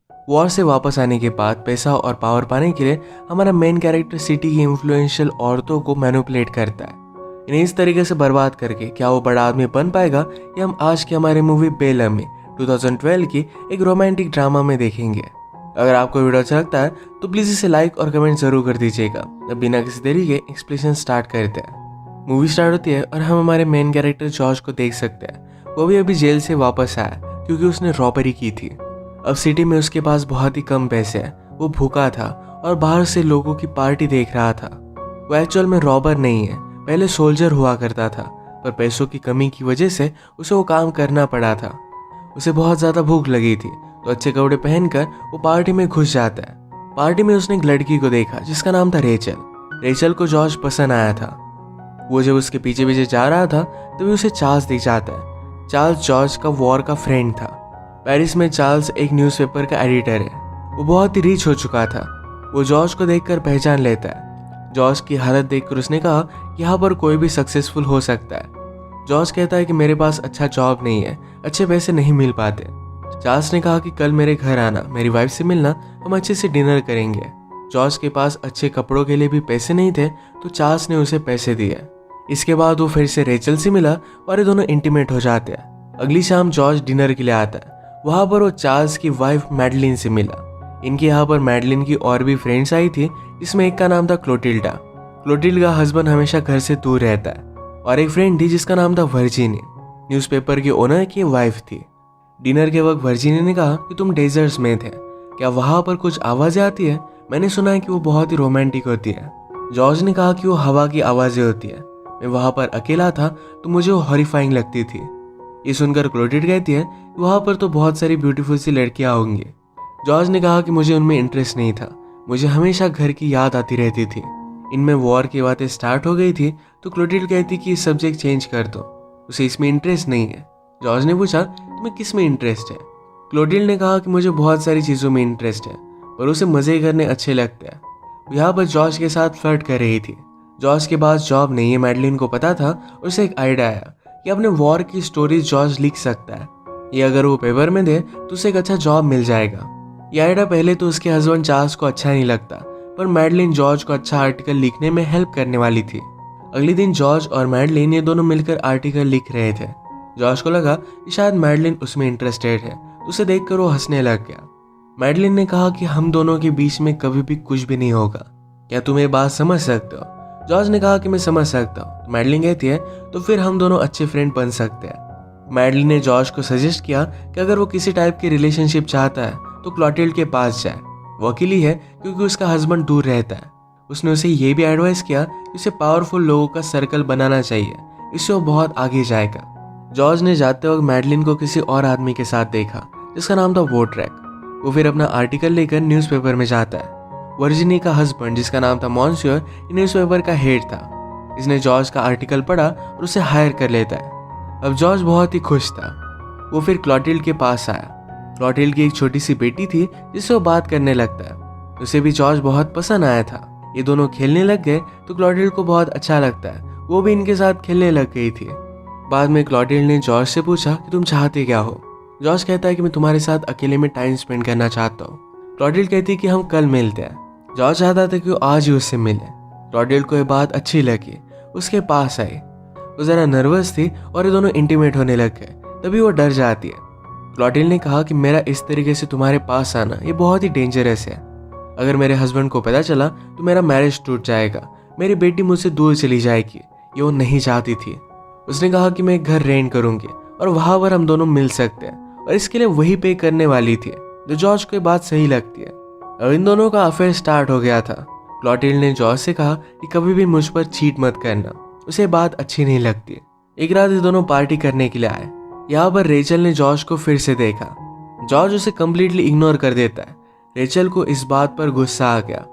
War से वापस आने के बाद पैसा और पावर पाने के लिए हमारा मेन कैरेक्टर सिटी की इन्फ्लुएंशियल औरतों को मैनिपुलेट करता है। इन्हें इस तरीके से बर्बाद करके क्या वो बड़ा आदमी बन पाएगा, ये हम आज की हमारी मूवी बेलम में 2012 की एक रोमांटिक ड्रामा में देखेंगे। अगर आपको वीडियो अच्छा लगता है तो प्लीज़ इसे लाइक और कमेंट जरूर कर दीजिएगा। अब बिना किसी देरी के एक्सप्लेनेशन स्टार्ट करते हैं। मूवी स्टार्ट होती है और हम हमारे मेन कैरेक्टर जॉर्ज को देख सकते हैं। वो भी अभी जेल से वापस आया क्योंकि उसने रॉबरी की थी। अब सिटी में उसके पास बहुत ही कम पैसे हैं। वो भूखा था और बाहर से लोगों की पार्टी देख रहा था। वो एक्चुअल में रॉबर नहीं है, पहले सोल्जर हुआ करता था, पर पैसों की कमी की वजह से उसे वो काम करना पड़ा था। उसे बहुत ज़्यादा भूख लगी थी तो अच्छे कपड़े पहनकर वो पार्टी में घुस जाता है। पार्टी में उसने एक लड़की को देखा जिसका नाम था रेचल। रेचल को जॉर्ज पसंद आया था। वो जब उसके पीछे पीछे जा रहा था तभी उसे चार्ल्स दिख जाता है। चार्ल्स जॉर्ज का वॉर का फ्रेंड था। पेरिस में चार्ल्स एक न्यूज़पेपर का एडिटर है। वो बहुत ही रिच हो चुका था। वो जॉर्ज को देखकर पहचान लेता है। जॉर्ज की हालत देखकर उसने कहा कि यहाँ पर कोई भी सक्सेसफुल हो सकता है। जॉर्ज कहता है कि मेरे पास अच्छा जॉब नहीं है, अच्छे पैसे नहीं मिल पाते। चार्ल्स ने कहा कि कल मेरे घर आना, मेरी वाइफ से मिलना, हम अच्छे से डिनर करेंगे। जॉर्ज के पास अच्छे कपड़ों के लिए भी पैसे नहीं थे तो चार्ल्स ने उसे पैसे दिए। इसके बाद वो फिर से रेचल से मिला और ये दोनों इंटीमेट हो जाते हैं। अगली शाम जॉर्ज डिनर के लिए आता है। वहाँ पर वो चार्ल्स की वाइफ मैडलिन से मिला। इनके यहाँ पर मैडलिन की और भी फ्रेंड्स आई थी, जिसमें एक का नाम था क्लोटिल्डा। क्लोटिल्डा का हस्बैंड हमेशा घर से दूर रहता है। और एक फ्रेंड थी जिसका नाम था वर्जिनी, न्यूज़पेपर के ओनर की वाइफ थी। डिनर के वक्त वर्जिनी ने कहा कि तुम डेजर्ट्स में थे, क्या वहाँ पर कुछ आवाज़ें आती है? मैंने सुना है कि वो बहुत ही रोमांटिक होती है। जॉर्ज ने कहा कि वो हवा की आवाज़ें होती है। मैं वहाँ पर अकेला था तो मुझे वो हॉरिफाइंग लगती थी। ये सुनकर क्लोटिल्डा कहती है कि वहाँ पर तो बहुत सारी ब्यूटीफुल सी लड़कियाँ होंगी। जॉर्ज ने कहा कि मुझे उनमें इंटरेस्ट नहीं था, मुझे हमेशा घर की याद आती रहती थी। इनमें वॉर की बातें स्टार्ट हो गई थी तो क्लोटिल्डा कहती कि सब्जेक्ट चेंज कर दो, उसे इसमें इंटरेस्ट नहीं है। जॉर्ज ने पूछा तुम्हें किस में इंटरेस्ट है? क्लोटिल्डा ने कहा कि मुझे बहुत सारी चीज़ों में इंटरेस्ट है, पर उसे मज़े करने अच्छे लगते हैं। यहाँ पर जॉर्ज के साथ फ्लर्ट कर रही थी। जॉर्ज के पास जॉब नहीं है, मैडलिन को पता था। उसे एक आइडिया आया कि अपने वॉर की स्टोरीज जॉर्ज लिख सकता है। ये अगर वो पेपर में दे तो उसे एक अच्छा जॉब मिल जाएगा। ये आइडिया पहले तो उसके हस्बैंड चार्ल्स को अच्छा नहीं लगता, पर मैडलिन जॉर्ज को अच्छा आर्टिकल लिखने में हेल्प करने वाली थी। अगले दिन जॉर्ज और मैडलिन ये दोनों मिलकर आर्टिकल लिख रहे थे। जॉर्ज को लगा कि शायद मैडलिन उसमें इंटरेस्टेड है, तो उसे देखकर वो हंसने लग गया। मैडलिन ने कहा कि हम दोनों के बीच में कभी भी कुछ भी नहीं होगा, क्या तुम ये बात समझ सकते हो? जॉर्ज ने कहा कि मैं समझ सकता हूँ। मैडलिन कहती है तो फिर हम दोनों अच्छे फ्रेंड बन सकते हैं। मैडलिन ने जॉर्ज को सजेस्ट किया कि अगर वो किसी टाइप की रिलेशनशिप चाहता है तो क्लोटिल्डा के पास जाए। वो अकेली है क्योंकि उसका हस्बैंड दूर रहता है। उसने उसे ये भी एडवाइस किया कि उसे पावरफुल लोगों का सर्कल बनाना चाहिए, इससे वो बहुत आगे जाएगा। जॉर्ज ने जाते वक्त मैडलिन को किसी और आदमी के साथ देखा जिसका नाम था वोट्रैक। वो फिर अपना आर्टिकल लेकर न्यूज़पेपर में जाता है। वर्जिनी का हस्बैंड जिसका नाम था मॉन्सियर न्यूज़पेपर का हेड था। इसने जॉर्ज का आर्टिकल पढ़ा और उसे हायर कर लेता है। अब जॉर्ज बहुत ही खुश था। वो फिर क्लोटिल्डा के पास आया। क्लोटिल्डा की एक छोटी सी बेटी थी जिससे वो बात करने लगता है। उसे भी जॉर्ज बहुत पसंद आया था। ये दोनों खेलने लग गए तो क्लोटिल्डा को बहुत अच्छा लगता है, वो भी इनके साथ खेलने लग गई थी। बाद में क्लोटिल्डा ने जॉर्ज से पूछा कि तुम चाहते क्या हो? जॉर्ज कहता है कि मैं तुम्हारे साथ अकेले में टाइम स्पेंड करना चाहता हूँ। क्लोटिल्डा कहती है कि हम कल मिलते हैं। जॉर्ज चाहता था कि वो आज ही उससे मिले। क्लोटिल्डा को ये बात अच्छी लगी, उसके पास आई। वो ज़रा नर्वस थी और ये दोनों इंटीमेट होने लग गए। तभी वो डर जाती है। क्लोटिल्डा ने कहा कि मेरा इस तरीके से तुम्हारे पास आना ये बहुत ही डेंजरस है। अगर मेरे हस्बैंड को पता चला तो मेरा मैरिज टूट जाएगा, मेरी बेटी मुझसे दूर चली जाएगी। ये वो नहीं चाहती थी। उसने कहा कि मैं एक घर रेंट करूंगी और वहां पर हम दोनों मिल सकते हैं, और इसके लिए वही पे करने वाली थी। जो जॉर्ज को ये बात सही लगती है। अब इन दोनों का अफेयर स्टार्ट हो गया था। क्लोटिल्डा ने जॉर्ज से कहा कि कभी भी मुझ पर चीट मत करना, उसे बात अच्छी नहीं लगती। एक रात ये दोनों पार्टी करने के लिए आए। यहाँ पर रेचल ने जॉर्ज को फिर से देखा। जॉर्ज उसे कम्प्लीटली इग्नोर कर देता है। रेचल को इस बात पर गुस्सा आ गया।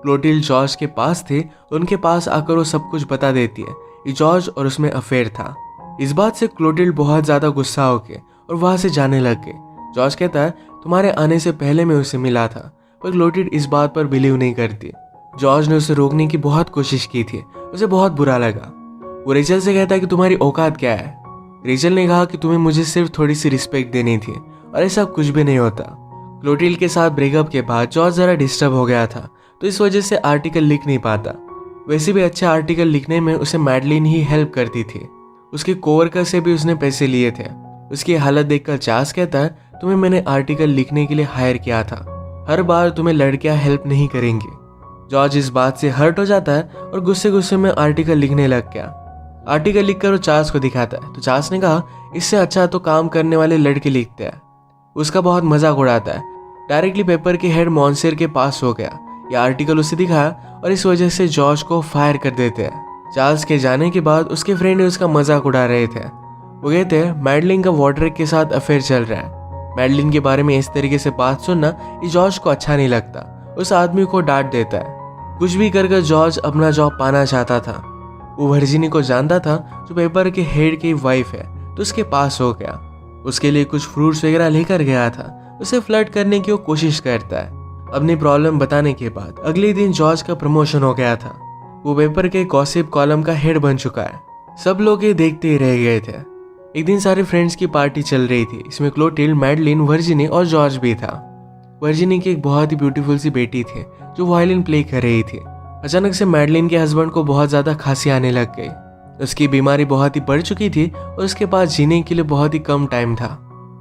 क्लोटिल्डा जॉर्ज के पास थे, उनके पास आकर वो सब कुछ बता देती है कि जॉर्ज और उसमें अफेयर था। इस बात से क्लोटिल्डा बहुत ज्यादा गुस्सा हो गए और वहां से जाने लग गए। जॉर्ज कहता है तुम्हारे आने से पहले मैं उसे मिला था, पर क्लोटिल्डा इस बात पर बिलीव नहीं करती। जॉर्ज ने उसे रोकने की बहुत कोशिश की थी, उसे बहुत बुरा लगा। वो रेचल से कहता है कि तुम्हारी औकात क्या है? रेचल ने कहा कि तुम्हें मुझे सिर्फ थोड़ी सी रिस्पेक्ट देनी थी और ऐसा कुछ भी नहीं होता। क्लोटिल्ड के साथ ब्रेकअप के बाद जॉर्ज ज़रा डिस्टर्ब हो गया था, तो इस वजह से आर्टिकल लिख नहीं पाता। वैसे भी अच्छे आर्टिकल लिखने में उसे मैडलिन ही हेल्प करती थी। उसके कोवर्कर से भी उसने पैसे लिए थे। उसकी हालत देखकर चार्ल्स कहता है, तुम्हें मैंने आर्टिकल लिखने के लिए हायर किया था, हर बार तुम्हें लड़कियां हेल्प नहीं करेंगी। जॉर्ज इस बात से हर्ट हो जाता है और गुस्से गुस्से में आर्टिकल लिखने लग गया। आर्टिकल लिखकर वो चार्ल्स को दिखाता है, तो चार्ल्स ने कहा, इससे अच्छा तो काम करने वाले लड़के लिखते हैं। उसका बहुत मजाक उड़ाता है। डायरेक्टली पेपर के हेड मॉन्सेर के पास हो गया। यह आर्टिकल उसे दिखाया और इस वजह से जॉर्ज को फायर कर देते हैं। चार्ल्स के जाने के बाद उसके फ्रेंड उसका मजाक उड़ा रहे थे। वो कहते हैं मैडलिन का वॉड्रेक के साथ अफेयर चल रहा है। मैडलिन के बारे में इस तरीके से बात सुनना ये जॉर्ज को अच्छा नहीं लगता। उस आदमी को डांट देता है। कुछ भी कर जॉर्ज अपना जॉब पाना चाहता था। वो वर्जिनी को जानता था जो पेपर के हेड की वाइफ है, तो उसके पास हो गया। उसके लिए कुछ फ्रूट्स वगैरह लेकर गया था। उसे फ्लर्ट करने की वो कोशिश करता है। अपनी प्रॉब्लम बताने के बाद अगले दिन जॉर्ज का प्रमोशन हो गया था। वो पेपर के गॉसिप कॉलम का हेड बन चुका है। सब लोग ये देखते ही रह गए थे। एक दिन सारे फ्रेंड्स की पार्टी चल रही थी। इसमें क्लोटिल्ड, मैडलिन, वर्जिनी और जॉर्ज भी था। वर्जिनी की एक बहुत ही ब्यूटीफुल सी बेटी थी जो वायलिन प्ले कर रही थी। अचानक से मैडलिन के हस्बैंड को बहुत ज्यादा खांसी आने लग गई। उसकी बीमारी बहुत ही बढ़ चुकी थी और उसके पास जीने के लिए बहुत ही कम टाइम था।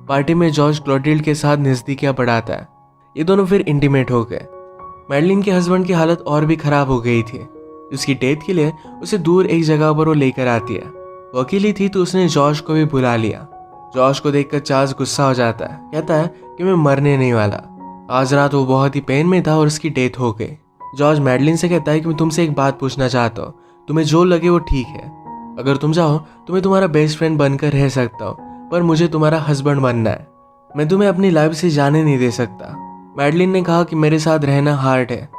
पार्टी में जॉर्ज क्लोटिल्ड के साथ नजदीकियां बढ़ाता है। ये दोनों फिर इंटीमेट हो गए। मैडलिन के हस्बैंड की हालत और भी खराब हो गई थी। उसकी डेथ के लिए उसे दूर एक जगह पर वो लेकर आती है। वो अकेली थी तो उसने जॉर्ज को भी बुला लिया। जॉर्ज को देखकर चार्ल्स गुस्सा हो जाता है। कहता है कि मैं मरने नहीं वाला। आज रात वो बहुत ही पेन में था और उसकी डेथ हो गई। जॉर्ज मैडलिन से कहता है कि मैं तुमसे एक बात पूछना चाहता हूँ, तुम्हें जो लगे वो ठीक है। अगर तुम चाहो तो मैं तुम्हारा बेस्ट फ्रेंड बनकर रह सकता हूँ, पर मुझे तुम्हारा हस्बैंड बनना है। मैं तुम्हें अपनी लाइफ से जाने नहीं दे सकता। मैडलिन ने कहा कि मेरे साथ रहना हार्ड है।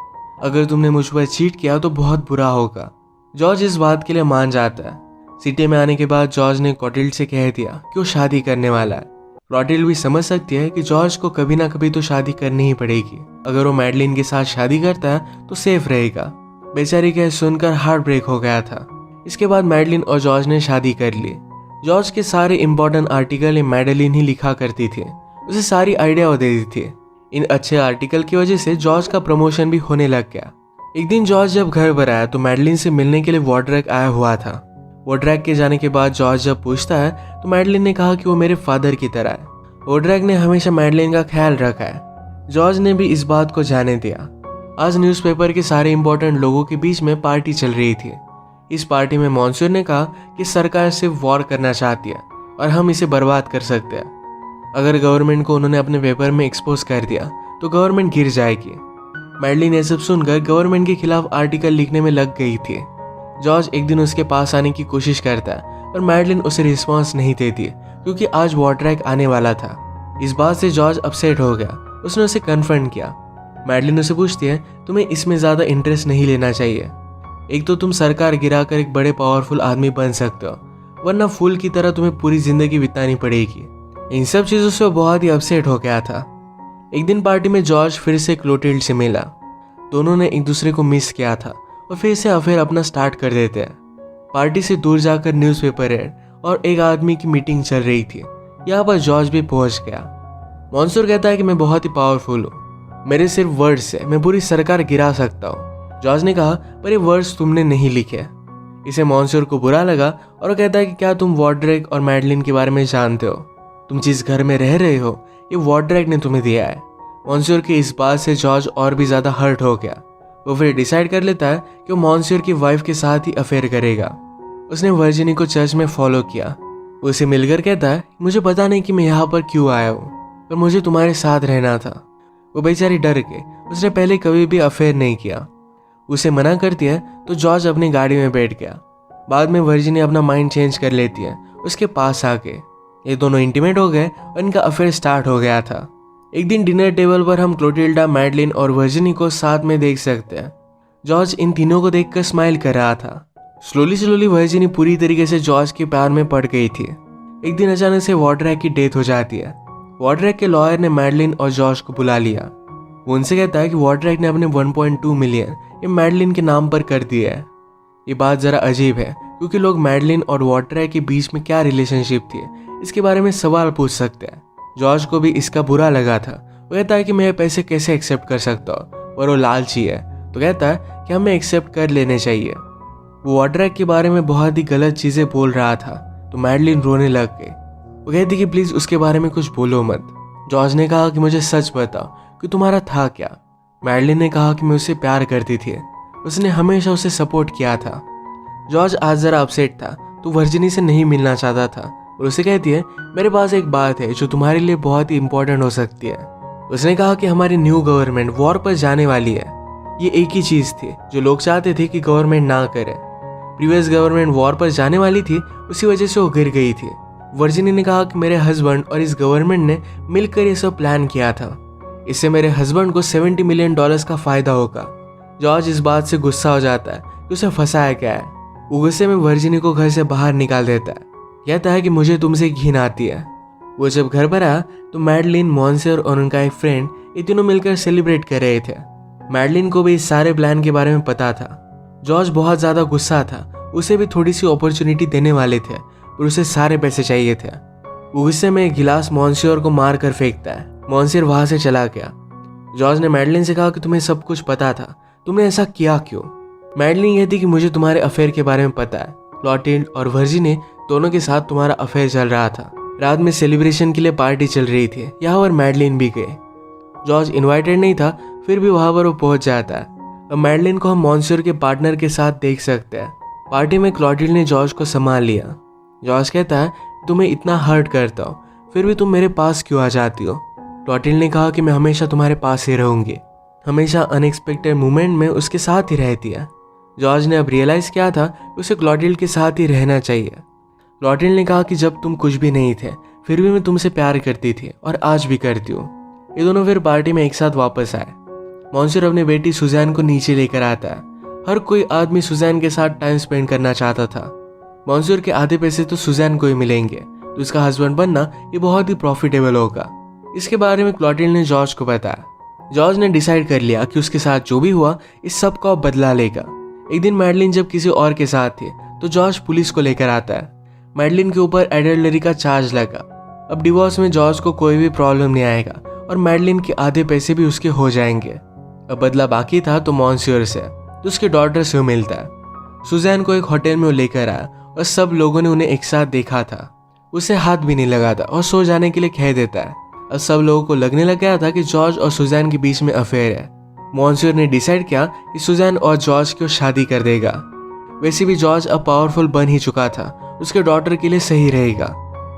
अगर तुमने मुझ पर चीट किया तो बहुत बुरा होगा। जॉर्ज इस बात के लिए मान जाता है। सिटी में आने के बाद जॉर्ज ने क्लोटिल्ड से कह दिया कि वो शादी करने वाला है। क्लोटिल्ड भी समझ सकती है कि जॉर्ज को कभी ना कभी तो शादी करनी ही पड़ेगी। अगर वो मैडलिन के साथ शादी करता है तो सेफ रहेगा। बेचारी का सुनकर हार्ट ब्रेक हो गया था। इसके बाद मैडलिन और जॉर्ज ने शादी कर ली। जॉर्ज के सारे इंपॉर्टेंट आर्टिकल मैडलिन ही लिखा करती थी। उसे सारी आइडिया वो देती थी। इन अच्छे आर्टिकल की वजह से जॉर्ज का प्रमोशन भी होने लग गया। एक दिन जॉर्ज जब घर पर आया तो मैडलिन से मिलने के लिए वॉड्रेक आया हुआ था। वॉड्रेक के जाने के बाद जॉर्ज जब पूछता है तो मैडलिन ने कहा कि वो मेरे फादर की तरह है। वॉड्रेक ने हमेशा मैडलिन का ख्याल रखा है। जॉर्ज ने भी इस बात को जाने दिया। आज न्यूज़पेपर के सारे इंपॉर्टेंट लोगों के बीच में पार्टी चल रही थी। इस पार्टी में मॉन्सूर ने कहा कि सरकार सिर्फ वॉर करना चाहती है और हम इसे बर्बाद कर सकते हैं। अगर गवर्नमेंट को उन्होंने अपने पेपर में एक्सपोज कर दिया तो गवर्नमेंट गिर जाएगी। मैडलिन ये सब सुनकर गवर्नमेंट के खिलाफ आर्टिकल लिखने में लग गई थी। जॉर्ज एक दिन उसके पास आने की कोशिश करता है पर मैडलिन उसे रिस्पॉन्स नहीं देती क्योंकि आज वॉड्रेक आने वाला था। इस बात से जॉर्ज अपसेट हो गया। उसने उसे कन्फ्रंट किया। मैडलिन उसे पूछती है, तुम्हें इसमें ज़्यादा इंटरेस्ट नहीं लेना चाहिए। एक तो तुम सरकार गिराकर एक बड़े पावरफुल आदमी बन सकते हो, वरना फूल की तरह तुम्हें पूरी जिंदगी बितानी पड़ेगी। इन सब चीज़ों से वो बहुत ही अपसेट हो गया था। एक दिन पार्टी में जॉर्ज फिर से क्लोटिल्ड से मिला। दोनों ने एक दूसरे को मिस किया था और फिर से अफेयर अपना स्टार्ट कर देते हैं। पार्टी से दूर जाकर न्यूज़पेपर एड और एक आदमी की मीटिंग चल रही थी। यहाँ पर जॉर्ज भी पहुंच गया। मॉन्सूर कहता है कि मैं बहुत ही पावरफुल हूँ, मेरे सिर्फ वर्ड्स से मैं पूरी सरकार गिरा सकता हूँ। जॉर्ज ने कहा, पर ये वर्ड्स तुमने नहीं लिखे। इसे मॉन्सूर को बुरा लगा और वो कहता है कि क्या तुम वॉड्रेक और मैडलिन के बारे में जानते हो? तुम जिस घर में रह रहे हो ये वॉड्रेक ने तुम्हें दिया है। मॉन्सूर की इस बात से जॉर्ज और भी ज्यादा हर्ट हो गया। वो फिर डिसाइड कर लेता है कि वो मॉन्सूर की वाइफ के साथ ही अफेयर करेगा। उसने वर्जिनी को चर्च में फॉलो किया। वो उसे मिलकर कहता है, मुझे पता नहीं कि मैं यहाँ पर क्यों आया हूँ, पर मुझे तुम्हारे साथ रहना था। वो बेचारी डर के उसने पहले कभी भी अफेयर नहीं किया। उसे मना करती है तो जॉर्ज अपनी गाड़ी में बैठ गया। बाद में वर्जिनी अपना माइंड चेंज कर लेती है उसके पास आके। ये दोनों इंटीमेट हो गए और इनका अफेयर स्टार्ट हो गया था। एक दिन डिनर टेबल पर हम क्लोटिल्डा, मैडलिन और वर्जिनी को साथ में देख सकते हैं। जॉर्ज इन तीनों को देखकर स्माइल कर रहा था। स्लोली वर्जिनी पूरी तरीके से जॉर्ज के प्यार में पड़ गई थी। एक दिन अचानक से वॉड्रेक की डेथ हो जाती है। वॉड्रेक के लॉयर ने मैडलिन और जॉर्ज को बुला लिया। वो उनसे कहता है कि वॉड्रेक ने अपने 1.2 मिलियन ये मैडलिन के नाम पर कर दिया है। ये बात जरा अजीब है क्योंकि लोग मैडलिन और वॉड्रेक के बीच में क्या रिलेशनशिप थी इसके बारे में सवाल पूछ सकते हैं। जॉर्ज को भी इसका बुरा लगा था। वो कहता है कि मैं ये पैसे कैसे एक्सेप्ट कर सकता हूँ, और वो लालची है, तो कहता है कि हमें एक्सेप्ट कर लेने चाहिए। वो ऑड्रैक के बारे में बहुत ही गलत चीज़ें बोल रहा था, तो मैडलिन रोने लग गई। वो कहती कि प्लीज़ उसके बारे में कुछ बोलो मत। जॉर्ज ने कहा कि मुझे सच बताओ कि तुम्हारा था क्या। मैडलिन ने कहा कि मैं उससे प्यार करती थी, उसने हमेशा उसे सपोर्ट किया था। जॉर्ज आज ज़रा अपसेट था, तो वर्जिनी से नहीं मिलना चाहता था और उसे कहती है मेरे पास एक बात है जो तुम्हारे लिए बहुत ही इंपॉर्टेंट हो सकती है। उसने कहा कि हमारी न्यू गवर्नमेंट वॉर पर जाने वाली है। ये एक ही चीज़ थी जो लोग चाहते थे कि गवर्नमेंट ना करे। प्रीवियस गवर्नमेंट वॉर पर जाने वाली थी, उसी वजह से वो गिर गई थी। वर्जिनी ने कहा कि मेरे हस्बैंड और इस गवर्नमेंट ने मिलकर ये सब प्लान किया था, इससे मेरे हस्बैंड को $70 मिलियन का फायदा होगा। जॉर्ज इस बात से गुस्सा हो जाता है कि उसे फंसाया क्या है। वो गुस्से में वर्जिनी को घर से बाहर निकाल देता है, कहता है कि मुझे तुमसे घिन आती है। वो जब घर पर आया तो मैडलिन, मॉन्सियर और उनका एक फ्रेंड ये तीनों मिलकर सेलिब्रेट कर रहे थे। मैडलिन को भी इस सारे प्लान के बारे में पता था। जॉर्ज बहुत ज़्यादा गुस्सा था, उसे भी थोड़ी सी अपॉर्चुनिटी देने वाले थे पर उसे सारे पैसे चाहिए थे। वो गुस्से में एक गिलास मॉन्सियर को मार कर फेंकता है। मॉन्सियर वहाँ से चला गया। जॉर्ज ने मैडलिन से कहा कि तुम्हें सब कुछ पता था, तुमने ऐसा किया क्यों। मैडलिन कहती कि मुझे तुम्हारे अफेयर के बारे में पता है, क्लोटिल्ड और वर्जिनी दोनों के साथ तुम्हारा अफेयर चल रहा था। रात में सेलिब्रेशन के लिए पार्टी चल रही थी, यहाँ पर मैडलिन भी गए। जॉर्ज इनवाइटेड नहीं था, फिर भी वहाँ पर वो पहुंच जाता है। अब मैडलिन को हम मॉन्सियर के पार्टनर के साथ देख सकते हैं। पार्टी में क्लोटिल्ड ने जॉर्ज को संभाल लिया। जॉर्ज कहता है तुम्हें इतना हर्ट करता हूँ, फिर भी तुम मेरे पास क्यों आ जाती हो। क्लोटिल्ड ने कहा कि मैं हमेशा तुम्हारे पास ही रहूंगी, हमेशा अनएक्सपेक्टेड मोमेंट में उसके साथ ही रहती है। जॉर्ज ने अब रियलाइज किया था कि उसे क्लोटिल्ड के साथ ही रहना चाहिए। क्लोटिल्ड ने कहा कि जब तुम कुछ भी नहीं थे फिर भी मैं तुमसे प्यार करती थी और आज भी करती हूँ। ये दोनों फिर पार्टी में एक साथ वापस आए। मॉन्सियर अपनी बेटी सुजैन को नीचे लेकर आता है। हर कोई आदमी सुजैन के साथ टाइम स्पेंड करना चाहता था। मॉन्सियर के आधे पैसे तो सुजैन को ही मिलेंगे, तो उसका हस्बैंड बनना ये बहुत ही प्रॉफिटेबल होगा। इसके बारे में क्लोटिल्ड ने जॉर्ज को बताया। जॉर्ज ने डिसाइड कर लिया कि उसके साथ जो भी हुआ इस सब का बदला लेगा। एक दिन मैडलिन जब किसी और के साथ थी तो जॉर्ज पुलिस को लेकर आता है। मैडलिन के ऊपर एडल्टरी का चार्ज लगा। अब डिवोर्स में जॉर्ज को कोई भी प्रॉब्लम नहीं आएगा और मैडलिन के आधे पैसे भी उसके हो जाएंगे। अब बदला बाकी था तो मॉन्सियर से, तो उसके डॉटर से मिलता है। सुजैन को एक होटल में वो लेकर आया और सब लोगों ने उन्हें एक साथ देखा था। उसे हाथ भी नहीं लगाता और सो जाने के लिए कह देता है। अब सब लोगों को लगने लग गया था कि जॉर्ज और सुजैन के बीच में अफेयर है। मॉन्सियर ने डिसाइड किया कि सुजैन और जॉर्ज को शादी कर देगा। वैसे भी जॉर्ज अब पावरफुल बन ही चुका था, उसके डॉटर के लिए सही रहेगा।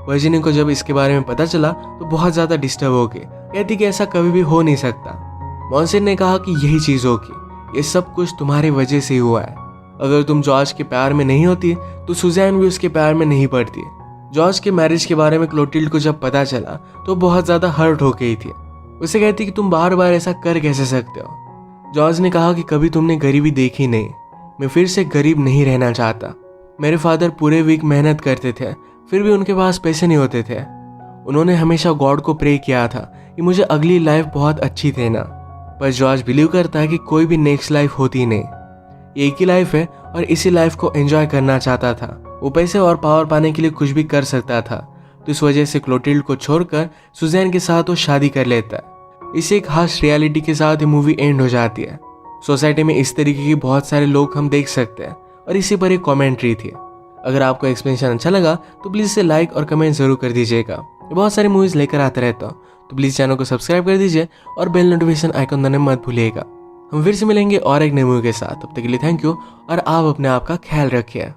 वर्जिनी को जब इसके बारे में पता चला तो बहुत ज़्यादा डिस्टर्ब हो गई, कहती कि ऐसा कभी भी हो नहीं सकता। मॉन्सियर ने कहा कि यही चीज़ होगी, ये सब कुछ तुम्हारी वजह से ही हुआ है। अगर तुम जॉर्ज के प्यार में नहीं होती तो सुजैन भी उसके प्यार में नहीं पड़ती। जॉर्ज के मैरिज के बारे में क्लोटिल्ड को जब पता चला तो बहुत ज़्यादा हर्ट हो गई थी। उसे कहती कि तुम बार बार ऐसा कर कैसे सकते हो। जॉर्ज ने कहा कि कभी तुमने गरीबी देखी नहीं, मैं फिर से गरीब नहीं रहना चाहता। मेरे फादर पूरे वीक मेहनत करते थे, फिर भी उनके पास पैसे नहीं होते थे। उन्होंने हमेशा गॉड को प्रे किया था कि मुझे अगली लाइफ बहुत अच्छी देना। पर जॉर्ज बिलीव करता है कि कोई भी नेक्स्ट लाइफ होती नहीं, एक ही लाइफ है और इसी लाइफ को एंजॉय करना चाहता था। वो पैसे और पावर पाने के लिए कुछ भी कर सकता था, तो इस वजह से क्लोटिल्ड को छोड़कर सुजैन के साथ वो शादी कर लेता है। इसी एक हार्श रियलिटी के साथ ये मूवी एंड हो जाती है। सोसाइटी में इस तरीके के बहुत सारे लोग हम देख सकते हैं और इसी पर एक कमेंट्री थी। अगर आपको एक्सप्लेनेशन अच्छा लगा तो प्लीज़ इसे लाइक और कमेंट जरूर कर दीजिएगा। मैं बहुत सारी मूवीज़ लेकर आता रहता हूँ, तो प्लीज़ चैनल को सब्सक्राइब कर दीजिए और बेल नोटिफिकेशन आइकन दबाना मत भूलिएगा। हम फिर से मिलेंगे और एक नई मूवी के साथ। तब तक के लिए थैंक यू और आप अपने आप का ख्याल रखिए।